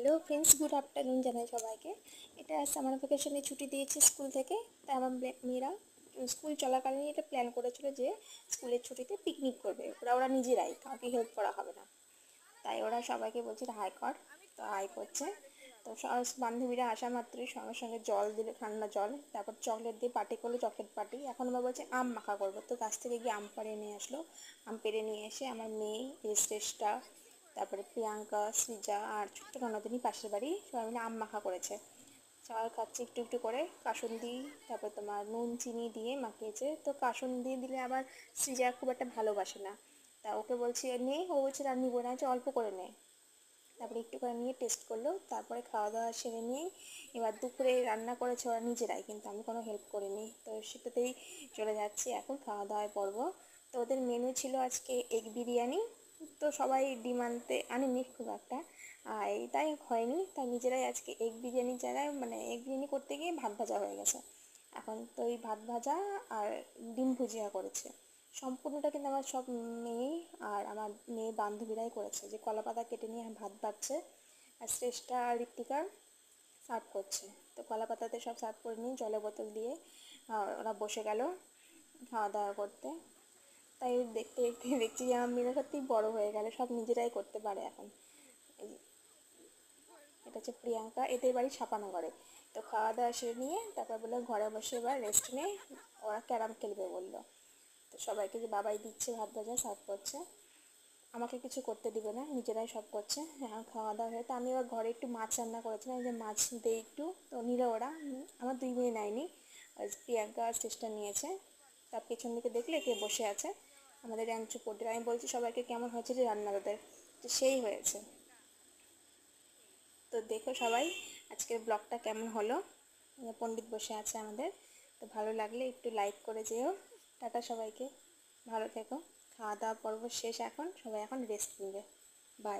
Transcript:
Hello friends, good afternoon জানাই সবাইকে। এটা সামার ভ্যাকেশনে ছুটি দিয়েছে স্কুল থেকে, তাই আমার মেয়েরা স্কুল চলাকালীন এটা প্ল্যান করেছিল যে স্কুলের ছুটিতে পিকনিক করবে। ওরা নিজেরাই, কাউকে হেল্প করা হবে না। তাই ওরা সবাইকে বলছে হাই কর, তো হাই করছে। তো সব বান্ধবীরা আসা মাত্রই সঙ্গে সঙ্গে জল দিল, ঠান্ডা জল, তারপর চকলেট দিয়ে পার্টি করলো, চকলেট পার্টি। এখন আবার বলছে আম মাখা করবো, তো গাছ থেকে গিয়ে আম পাড়ে নিয়ে আসলো। আম পেড়ে নিয়ে এসে আমার মেয়ে, শ্রেষ্ঠা, তারপরে প্রিয়াঙ্কা, সৃজা আর ছোট্ট ননদিনী পাশের বাড়ি সবাই মিলে আম মাখা করেছে। সবাই খাচ্ছে একটু একটু করে কাসুন্দি, তারপর তোমার নুন চিনি দিয়ে মাখিয়েছে। তো কাসুন্দি দিলে আবার সৃজা খুব একটা ভালোবাসে না, তা ওকে বলছি নে, ও বলছে আর নিবো না, যে অল্প করে নে। তারপরে একটু করে নিয়ে টেস্ট করলো, তারপরে খাওয়া দাওয়া সেরে নিয়ে এবার দুপুরে রান্না করেছে ওরা নিজেরাই, কিন্তু আমি কোনো হেল্প করিনি। তো সেটাতেই চলে যাচ্ছি এখন খাওয়া দাওয়ায় পর্ব। তো ওদের মেনু ছিল আজকে এগ বিরিয়ানি। তো সবাই ডিমান্ডে আনেনি খুব একটা, আর তাই হয়নি, তাই নিজেরাই আজকে এগ বিরিয়ানির জায়গায় মানে এগ বিরিয়ানি করতে গিয়ে ভাত ভাজা হয়ে গেছে। এখন তো এই ভাত ভাজা আর ডিম ভুজিয়া করেছে। সম্পূর্ণটা কিন্তু আমার সব মেয়ে আর আমার মেয়ে বান্ধবীরাই করেছে, যে কলা পাতা কেটে নিয়ে ভাত বাড়ছে, আর শ্রেষ্ঠা আর ঋত্বিকা সার্ভ করছে। তো কলা পাতাতে সব সার্ভ করে নিয়ে জলে বোতল দিয়ে ওরা বসে গেল খাওয়া দাওয়া করতে। তাই দেখতে দেখতে দেখছি যে আমার মেয়েরা সত্যিই বড় হয়ে গেলে, সব নিজেরাই করতে পারে এখন। এই এটা হচ্ছে প্রিয়াঙ্কা, এদের বাড়ি ছাপানগরে। তো খাওয়া দাওয়া সেরে নিয়ে তারপর বললো ঘরে বসে এবার রেস্ট নেই, ওরা ক্যারাম খেলবে বললো। তো সবাইকে যে বাবাই দিচ্ছে ভাত ভাজা সার্ভ করছে, আমাকে কিছু করতে দিবে না, নিজেরাই সব করছে। হ্যাঁ, খাওয়া দাওয়া হয়ে তো আমি এবার ঘরে একটু মাছ রান্না করেছিলাম, যে মাছ দিয়ে একটু, তো নিল ওরা। আমার দুই মেয়ে নেয়নি, প্রিয়াঙ্কা আর চেষ্টা নিয়েছে। তার পেছন দিকে দেখলে কে বসে আছে, আমাদের র্যাঞ্চু পড়তে। আমি বলছি সবাইকে কেমন হয়েছে যে রান্না তাদের, তো সেই হয়েছে। তো দেখো সবাই আজকের ব্লগটা কেমন হলো। পণ্ডিত বসে আছে আমাদের, তো ভালো লাগলে একটু লাইক করে যেও। টাটা সবাইকে, ভালো থেকো। খাওয়া দাওয়া পর্ব শেষ, এখন সবাই এখন রেস্ট নেবে। বাই।